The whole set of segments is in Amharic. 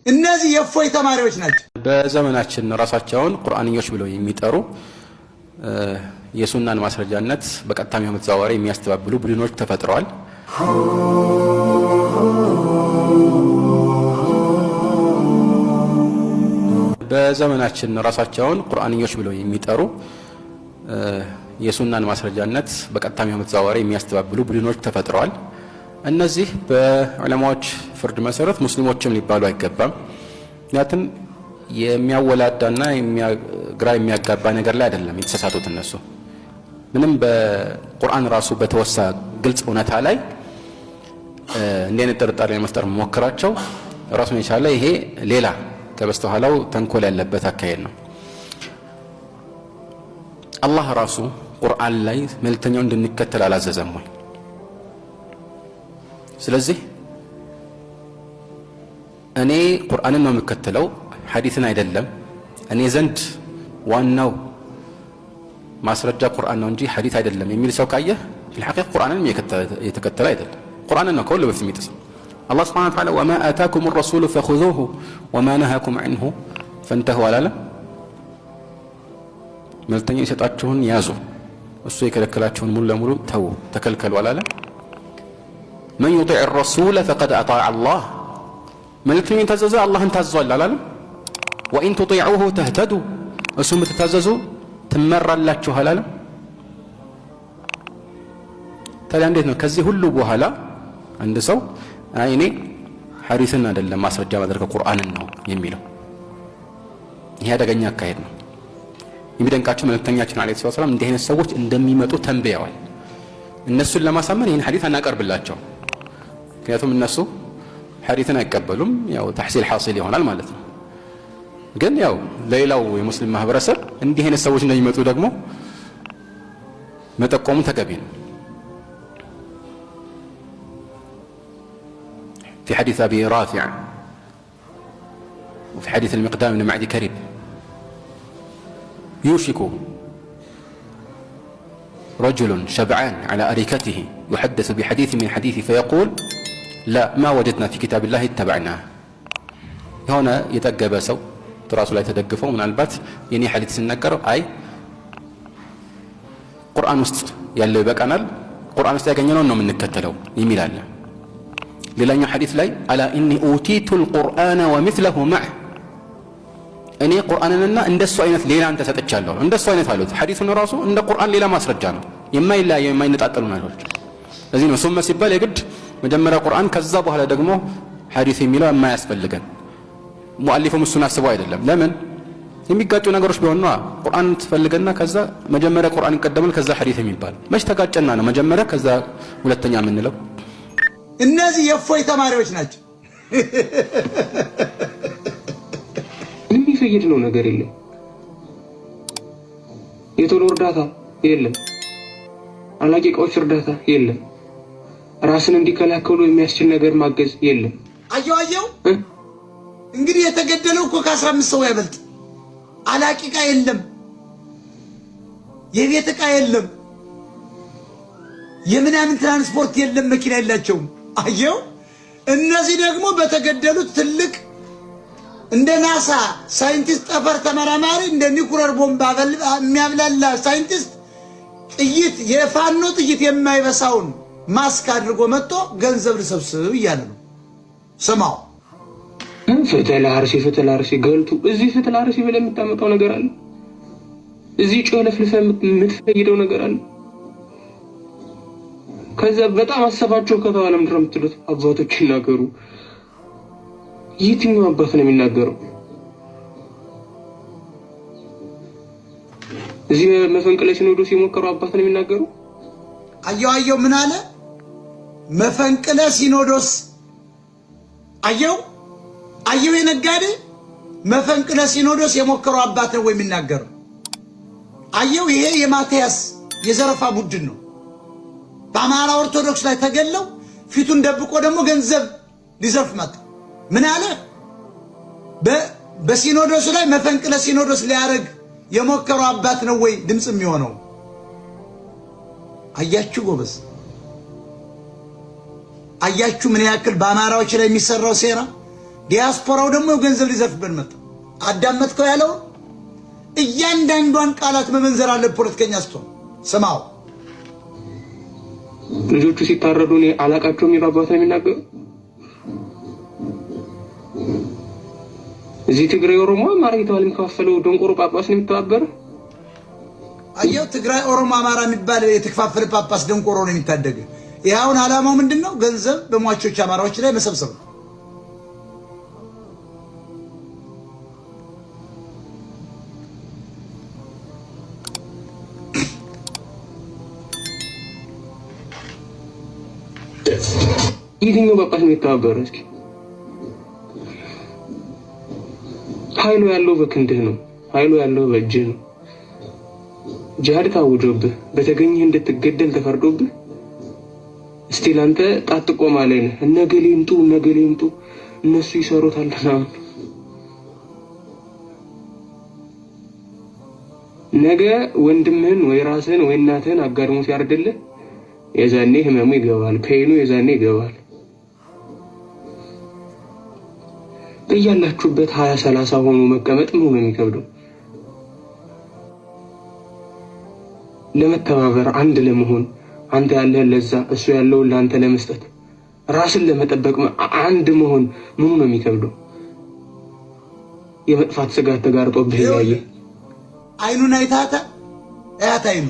እነዚህ የፎይ ተማሪዎች ናቸው። በዘመናችን ራሳቸውን ቁርአንዮች ብለው የሚጠሩ የሱናን ማስረጃነት በቀጥታም ይሁን በተዘዋዋሪ የሚያስተባብሉ ቡድኖች ተፈጥረዋል። በዘመናችን ራሳቸውን ቁርአንዮች ብለው የሚጠሩ የሱናን ማስረጃነት በቀጥታም ይሁን በተዘዋዋሪ የሚያስተባብሉ ቡድኖች ተፈጥረዋል። እነዚህ በዑለማዎች ፍርድ መሰረት ሙስሊሞችም ሊባሉ አይገባም። ምክንያቱም የሚያወላዳና ግራ የሚያጋባ ነገር ላይ አይደለም የተሳሳቱት። እነሱ ምንም በቁርአን ራሱ በተወሳ ግልጽ እውነታ ላይ እንዲህ አይነት ጥርጣሬ ለመፍጠር መሞከራቸው ራሱን የቻለ ይሄ ሌላ ከበስተኋላው ተንኮል ያለበት አካሄድ ነው። አላህ ራሱ ቁርአን ላይ መልእክተኛውን እንድንከተል አላዘዘም ወይ? ስለዚህ እኔ ቁርአንን ነው የምከተለው ሐዲስን አይደለም፣ እኔ ዘንድ ዋናው ማስረጃ ቁርአን ነው እንጂ ሐዲስ አይደለም የሚል ሰው ካየ ለሐቂቃ ቁርአንን የተከተለ አይደለም። ቁርአንን ነው ከሁሉ በፊት የሚጥሰው። አላህ ሱብሓነሁ ወተዓላ ወማ አታኩም الرسول فخذوه وما نهاكم عنه فانتهوا አላለም? መልእክተኛው የሰጣችሁን ያዙ፣ እሱ የከለከላችሁን ሙሉ ለሙሉ ተው ተከልከሉ አላለም? من يطيع الرسول فقد أطاع الله መልእክተኛው የታዘዘ አላህን ታዘዋል አላለም? وإن تطيعوه تهتدوا እሱን ብትታዘዙ ትመራላችሁ አላለም? ታዲያ እንዴት ነው ከዚህ ሁሉ በኋላ አንድ ሰው እኔ ሐዲስን አይደለም ማስረጃ ማድረግ ቁርአንን ነው የሚለው? ይሄ አደገኛ አካሄድ ነው። የሚደንቃቸው መልእክተኛችን አለይሂ ሰላም እንዲህ አይነት ሰዎች እንደሚመጡ ተንብየዋል። እነሱን ለማሳመን ይህን ሐዲስ አናቀርብላቸው። ምክንያቱም እነሱ ሐዲስን አይቀበሉም፣ ያው ተሕሲል ሐሲል ይሆናል ማለት ነው። ግን ያው ለሌላው የሙስሊም ማህበረሰብ እንዲህ አይነት ሰዎች እንደሚመጡ ደግሞ መጠቆሙ ተገቢ ነው። في حديث أبي رافع وفي حديث المقدام بن معدي كريب يوشك رجل شبعان على أريكته يحدث بحديث من حديثه فيقول لا ما وجدنا في كتاب الله اتبعناه. هنا يتقب سو تراسل لا يتدقفه من البات يني حديث النكر أي قرآن وسط يلي بقنا قرآن وسط يقنينون من نكتلو يميل الله ሌላኛው ሐዲስ ላይ አላ ኢኒ ኡቲቱ القرآن ومثله معه እኔ ቁርአንንና እንደሱ አይነት ሌላን ተሰጥቻለሁ። እንደሱ አይነት አሉት። ሐዲሱን ራሱ እንደ ቁርአን ሌላ ማስረጃ ነው፣ የማይለያዩ የማይነጣጠሉ ናቸው። ስለዚህ ነው ሱመ ሲባል የግድ መጀመሪያ ቁርአን ከዛ በኋላ ደግሞ ሐዲስ የሚለው የማያስፈልገን። ሙአሊፉም እሱን አስበው አይደለም። ለምን የሚጋጩ ነገሮች ቢሆኑ ቁርአን ትፈልገና ከዛ መጀመሪያ ቁርአን ይቀደማል ከዛ ሐዲስ የሚባል መች ተጋጨና ነው መጀመሪያ ከዛ ሁለተኛ የምንለው? እነዚህ የፎይ ተማሪዎች ናቸው። የሚፈይድ ነው ነገር የለም። የቶሎ እርዳታ የለም። አላቂ እቃዎች እርዳታ የለም። ራስን እንዲከላከሉ የሚያስችል ነገር ማገዝ የለም። አየው እንግዲህ የተገደለው እኮ ከ15 ሰው አይበልጥ። አላቂ እቃ የለም፣ የቤት እቃ የለም፣ የምናምን ትራንስፖርት የለም፣ መኪና የላቸውም። አየው እነዚህ ደግሞ በተገደሉት ትልቅ እንደ ናሳ ሳይንቲስት ጠፈር ተመራማሪ እንደ ኒኩለር ቦምብ የሚያብላላ ሳይንቲስት ጥይት የፋኖ ጥይት የማይበሳውን ማስክ አድርጎ መጥቶ ገንዘብ ልሰብስብ እያለ ነው። ስማው ፍትህ ለአርሲ ገልቱ እዚህ ፍትህ ለአርሲ ብለህ የምታመጣው ነገር አለ? እዚህ ጮለፍልፈህ የምትፈይደው ነገር አለ? ከዛ በጣም አሰባቸው ከተባለ ምንድነው የምትሉት? አባቶች ይናገሩ። የትኛው አባት ነው የሚናገረው? እዚህ መፈንቅለ ሲኖዶስ የሞከሩ አባት ነው የሚናገሩ? አየው ምን አለ? መፈንቅለ ሲኖዶስ አየው የነጋዴ መፈንቅለ ሲኖዶስ የሞከሩ አባት ነው ወይ የሚናገረው? አየው ይሄ የማቲያስ የዘረፋ ቡድን ነው። በአማራ ኦርቶዶክስ ላይ ተገለው ፊቱን ደብቆ ደግሞ ገንዘብ ሊዘርፍ መጣ። ምን አለ? በሲኖዶስ ላይ መፈንቅለ ሲኖዶስ ሊያረግ የሞከረው አባት ነው ወይ ድምጽ የሚሆነው? አያችሁ ጎበዝ፣ አያችሁ ምን ያክል በአማራዎች ላይ የሚሰራው ሴራ። ዲያስፖራው ደግሞ ገንዘብ ሊዘርፍብን መጣ። አዳመጥከው ያለው እያንዳንዷን ቃላት መመንዘር አለ ፖለቲከኛ ስትሆን ስማው። ልጆቹ ሲታረዱ እኔ አላቃቸውም ይባባታ የሚናገሩ እዚህ ትግራይ ኦሮሞ አማራ ይተዋል የሚከፋፈለው ደንቆሮ ጳጳስ ነው የሚተባበር። አየው ትግራይ ኦሮሞ አማራ የሚባል የተከፋፈለ ጳጳስ ደንቆሮ ነው የሚታደገ። ይሄውን ዓላማው ምንድነው? ገንዘብ በሟቾች አማራዎች ላይ መሰብሰብ ነው። የትኛው ጳጳስ ነው የሚተባበር? እስኪ ኃይሉ ያለው በክንድህ ነው። ኃይሉ ያለው በእጅህ ነው። ጂሃድ ታውጆብህ በተገኘህ እንድትገደል ተፈርዶብህ እስቲ ላንተ ጣት ቆማለህ ነህ። እነገሌ ይምጡ እነሱ ይሰሩታልና ነገ ወንድምህን ወይ ራስህን ወይ እናትህን አጋድሞ ሲያርድልህ የዛኔ ህመሙ ይገባል፣ ፔኑ የዛኔ ይገባል። በያላችሁበት 20-30 ሆኖ መቀመጥ ምን ነው የሚከብደው? ለመተባበር አንድ ለመሆን አንተ ያለህ ለዛ እሱ ያለው ለአንተ ለመስጠት ራስን ለመጠበቅ አንድ መሆን ምን ነው የሚከብደው? የመጥፋት ስጋት ተጋርጦብህ ያየ አይኑን አይታታ አያት አይኑ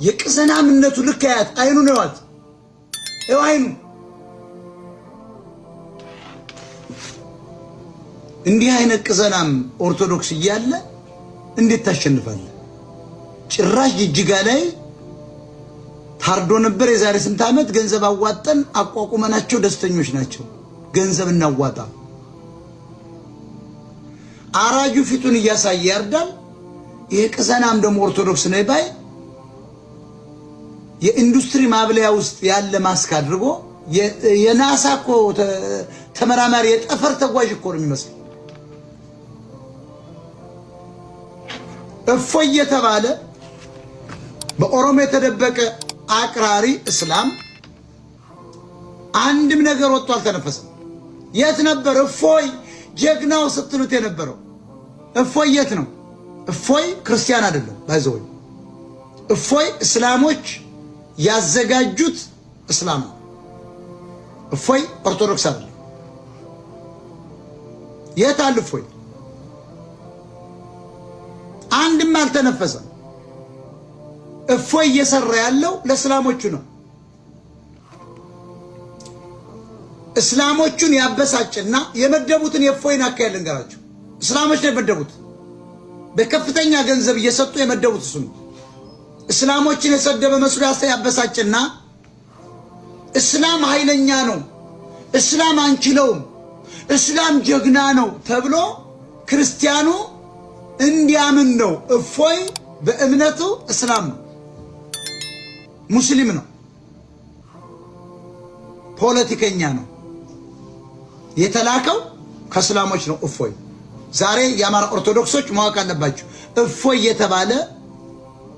የቅዘናምነቱ ልክ አያት አይኑ ነው አት አይኑ እንዲህ አይነት ቅዘናም ኦርቶዶክስ እያለ እንዴት ታሸንፋለህ? ጭራሽ ጅጅጋ ላይ ታርዶ ነበር የዛሬ ስንት ዓመት ገንዘብ አዋጠን አቋቁመናቸው ደስተኞች ናቸው። ገንዘብ እናዋጣ። አራጁ ፊቱን እያሳየ ያርዳል። ይሄ ቅዘናም ደግሞ ኦርቶዶክስ ነው ባይ የኢንዱስትሪ ማብለያ ውስጥ ያለ ማስክ አድርጎ የናሳ እኮ ተመራማሪ የጠፈር ተጓዥ እኮ ነው የሚመስለው። እፎይ የተባለ በኦሮሞ የተደበቀ አክራሪ እስላም አንድም ነገር ወጥቶ አልተነፈሰም። የት ነበር እፎይ ጀግናው ስትሉት የነበረው? እፎይ የት ነው? እፎይ ክርስቲያን አይደለም ባይዘው። እፎይ እስላሞች ያዘጋጁት እስላም ነው። እፎይ ኦርቶዶክስ አይደለም። የት አለ እፎይ? አንድም አልተነፈሰም። እፎይ እየሰራ ያለው ለእስላሞቹ ነው። እስላሞቹን ያበሳጭና የመደቡትን የእፎይን አካሄድ ልንገራቸው። እስላሞች ነው የመደቡት። በከፍተኛ ገንዘብ እየሰጡ የመደቡት እሱ ነው። እስላሞችን የሰደበ መስሎ ያበሳጭና እስላም ኃይለኛ ነው፣ እስላም አንችለውም፣ እስላም ጀግና ነው ተብሎ ክርስቲያኑ እንዲያምን ነው። እፎይ በእምነቱ እስላም ነው፣ ሙስሊም ነው፣ ፖለቲከኛ ነው። የተላከው ከእስላሞች ነው እፎይ። ዛሬ የአማራ ኦርቶዶክሶች ማወቅ አለባቸው፣ እፎይ የተባለ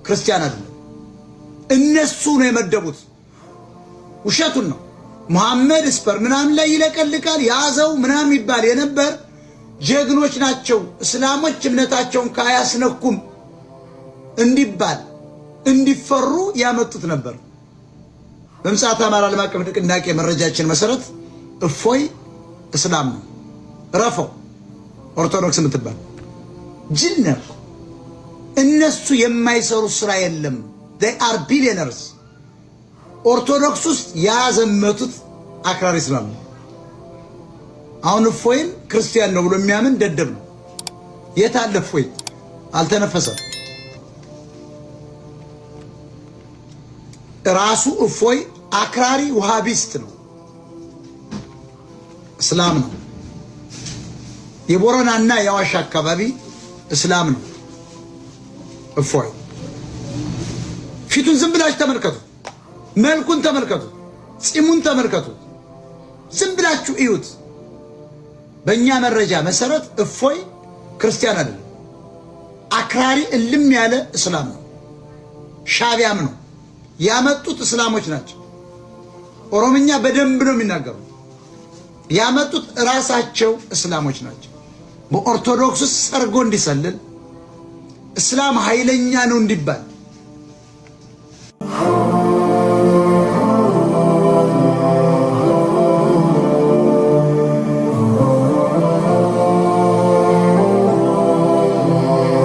ክርስቲያን አይደለም። እነሱ ነው የመደቡት። ውሸቱን ነው። መሐመድ ስፐር ምናምን ላይ ይለቀልቃል። ያዘው ምናምን ይባል የነበር ጀግኖች ናቸው እስላሞች እምነታቸውን ካያስነኩም እንዲባል እንዲፈሩ ያመጡት ነበር። በምጽአተ አማራ ዓለም አቀፍ ንቅናቄ መረጃችን መሰረት እፎይ እስላም ነው። ረፈው ኦርቶዶክስ የምትባል ጅል ነው። እነሱ የማይሰሩ ስራ የለም። they are billionaires። ኦርቶዶክስ ውስጥ ያዘመቱት አክራሪ እስላም ነው። አሁን እፎይን ክርስቲያን ነው ብሎ የሚያምን ደደብ ነው። የት አለ እፎይ? አልተነፈሰም። ራሱ እፎይ አክራሪ ውሃቢስት ነው፣ እስላም ነው። የቦረናና የአዋሽ አካባቢ እስላም ነው እፎይ። ፊቱን ዝም ብላችሁ ተመልከቱ፣ መልኩን ተመልከቱ፣ ፂሙን ተመልከቱ፣ ዝም ብላችሁ እዩት። በእኛ መረጃ መሰረት እፎይ ክርስቲያን አይደለም፣ አክራሪ እልም ያለ እስላም ነው፣ ሻቢያም ነው። ያመጡት እስላሞች ናቸው። ኦሮምኛ በደንብ ነው የሚናገሩ። ያመጡት ራሳቸው እስላሞች ናቸው። በኦርቶዶክስ ሰርጎ እንዲሰልል እስላም ኃይለኛ ነው እንዲባል